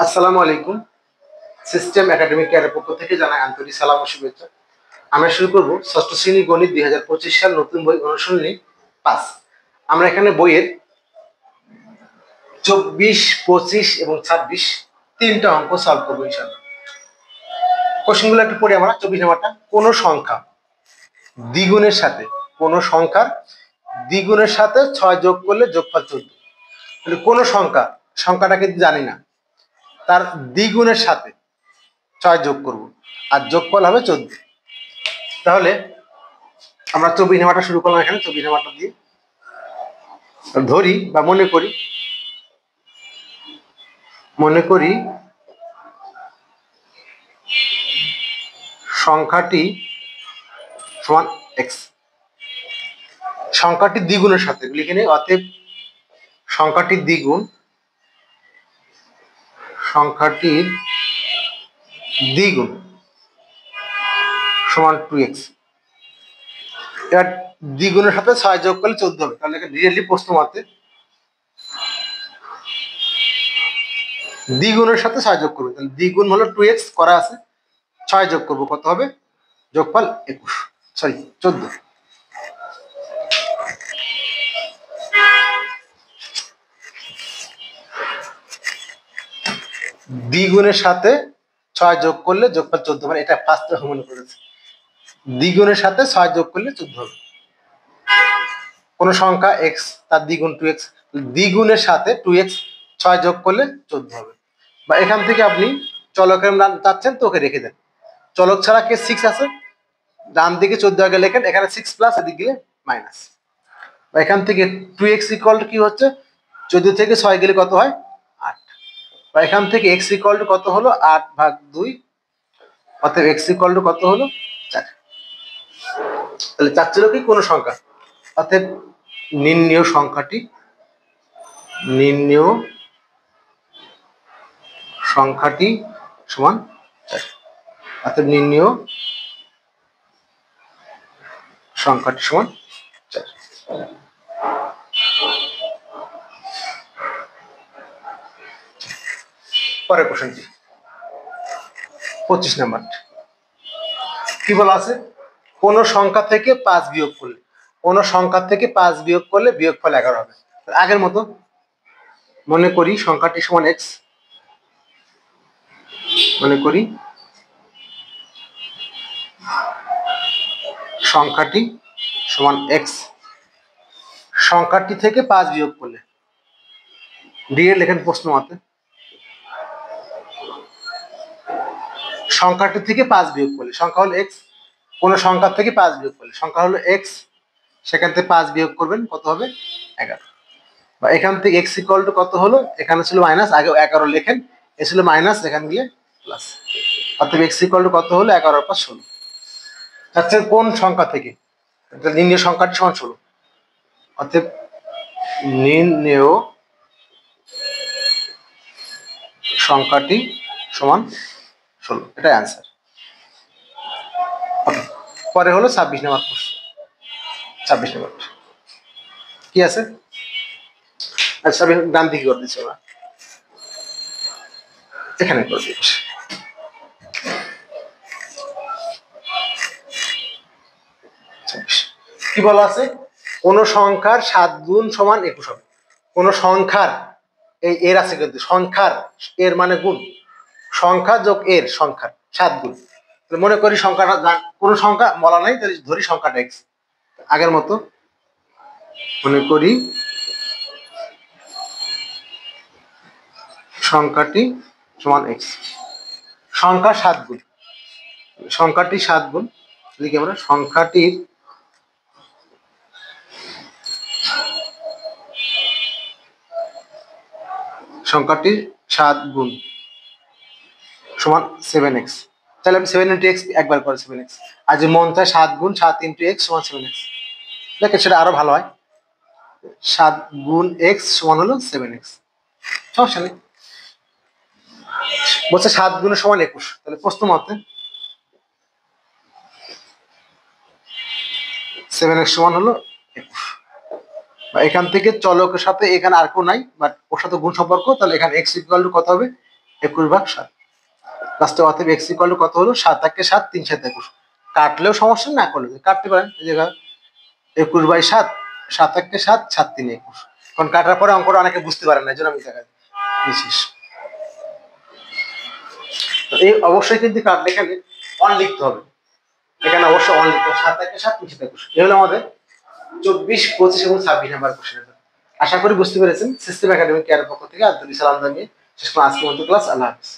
আসসালামু আলাইকুম। System academic কেয়ারের পক্ষ থেকে জানাই আন্তরিক সালাম ও শুভেচ্ছা। আমরা শুরু করব ষষ্ঠ শ্রেণী গণিত 2025 সাল নতুন বই অনুশীলনী 5। আমরা এখানে বইয়ের 24, 25 এবং 26 তিনটা অঙ্ক সলভ করবো ইনশাআল্লাহ। কোশ্চেনগুলো একটু পড়ি আমরা। 24 নাম্বারটা, কোন সংখ্যার দ্বিগুণের সাথে 6 যোগ করলে যোগফল 14। তাহলে কোন সংখ্যাটাকে জানি না, তার দ্বিগুণের সাথে 6 যোগ করব আর যোগফল হবে 14। তাহলে আমরা 24 নাম্বারটা শুরু করলাম। এখানে 24 নাম্বারটা দিয়ে ধরি বা মনে করি সংখ্যাটি সমান x। সংখ্যাটির দ্বিগুণের সাথে লিখে নেই। অতএব সংখ্যাটির দ্বিগুণ সমান 2x। এবার দ্বিগুণের সাথে 6 যোগ করলে 14 হবে। তাহলে ডিরেক্টলি প্রশ্ন মতে দ্বিগুণের সাথে 6 যোগ করবে। তাহলে দ্বিগুণ হলো 2x করা আছে, 6 যোগ করব, কত হবে? যোগফল 14। দ্বিগুণের সাথে 6 যোগ করলে যোগফল 14 হবে। এটা ফার্স্ট মনে করেছে। দ্বিগুণের সাথে 6 যোগ করলে 14 হবে। কোন সংখ্যা x, তার দ্বিগুণ 2x, দ্বিগুণের সাথে 2x 6 যোগ করলে 14 হবে। বা এখান থেকে আপনি চলকের মান চাচ্ছেন তো ওকে রেখে দেন। চলক ছাড়া কে 6 আছে, ডান দিকে 14 আগে লেখেন, এখানে 6 প্লাস, এদিকে গেলে মাইনাস। বা এখান থেকে 2x ইকুয়াল টু কি হচ্ছে, 14 থেকে 6 গেলে কত হয়? 8। বা এখান থেকে x ইকুয়াল টু কত হলো? 8/2। অতএব x ইকুয়াল টু কত হলো? 4। তাহলে 4 ছিল কি কোন সংখ্যা। অতএব নির্ণেয় সংখ্যাটি সমান 4। অতএব নির্ণেয় সংখ্যাটি সমান 4। পরের কোশ্চেনটি 25 নাম্বার। কি বলা আছে? কোন সংখ্যা থেকে 5 বিয়োগ করলে বিয়োগফল 11 হবে। আগের মতো মনে করি সংখ্যাটি সমান x। মনে করি সংখ্যাটি সমান x। সংখ্যাটি থেকে 5 বিয়োগ করলে দিয়ে লেখেন প্রশ্ন মতে সংখ্যাটি থেকে 5 বিয়োগ করলে, সংখ্যা হলো x, কোন সংখ্যা থেকে 5 বিয়োগ করলে সংখ্যা হলো x, সেখান থেকে 5 বিয়োগ করবেন, কত হবে? 11। বা এখান থেকে x ইকুয়াল টু কত হলো, এখানে ছিল মাইনাস, আগে 11 লেখেন, এ ছিল মাইনাস, এখানে গিয়ে প্লাস। অর্থাৎ x ইকুয়াল টু কত হলো? 11 + 16। আচ্ছা, কোন সংখ্যা থেকে? নির্ণেয় সংখ্যাটি সমান 16। অর্থাৎ নির্ণেয় সংখ্যাটি সমান 16, এটাই অ্যান্সার। পরে হলো 26 নাম্বার প্রশ্ন। 26 নাম্বার কি আছে? আচ্ছা, ডান দিকে করে দিচ্ছি আমরা, এখানে করে দিচ্ছি। কি বলা আছে? কোন সংখ্যার 7 গুণ সমান 21 হবে। কোন সংখ্যার, এই এর আছে কিন্তু, সংখ্যার এর মানে গুণ, সংখ্যা যোগ এর সংখ্যার 7 গুণ। মনে করি সংখ্যাটা, কোন সংখ্যা বলা নাই, তাহলে ধরি সংখ্যাটা x। আগের মতো মনে করি সংখ্যাটি সমান x। সংখ্যা 7 গুণ, সংখ্যাটি 7 গুণ লিখি আমরা। সংখ্যাটি 7 গুণ সমান 7x। তাহলে আমি 7 × x একবার করে 7x, আর যে মন চায় 7 গুণ 7 × x সমান 7x, দেখেন সেটা আরো ভালো হয়। 7 গুণ x সমান হলো 7x, সমস্যা নেই। বলছে 7 গুণের সমান 21। তাহলে প্রশ্ন মতে 7x সমান হলো 21। বা এখান থেকে চলকের সাথে এখানে আর কেউ নাই, বাট ওর সাথে গুণ সম্পর্ক, তাহলে এখানে x ইকুয়াল টু কত হবে? 21/7 লাস্টে অতএব x ইকুয়াল টু কত হলো 7 একে 7 3 7 21 কাটলেও সমস্যা না করলে কাটতে পারেন এই জায়গা 21/7 7 একে 7 7 3 21 কারণ কাটার পরে অঙ্কটা অনেকে বুঝতে পারেন না এই জন্য আমি দেখা বিশেষ তো এই অবশ্যই কিন্তু কাটলে এখানে অন লিখতে হবে এখানে অবশ্যই অন লিখতে হবে 7 একে 7 3 7 21 এই হলো আমাদের 24 25 এবং 26 নাম্বার কোশ্চেন আশা করি বুঝতে পেরেছেন সিস্টেম একাডেমি কেয়ার পক্ষ থেকে আব্দুল সালাম জানিয়ে শেষ ক্লাস পর্যন্ত ক্লাস আল্লাহ হাফেজ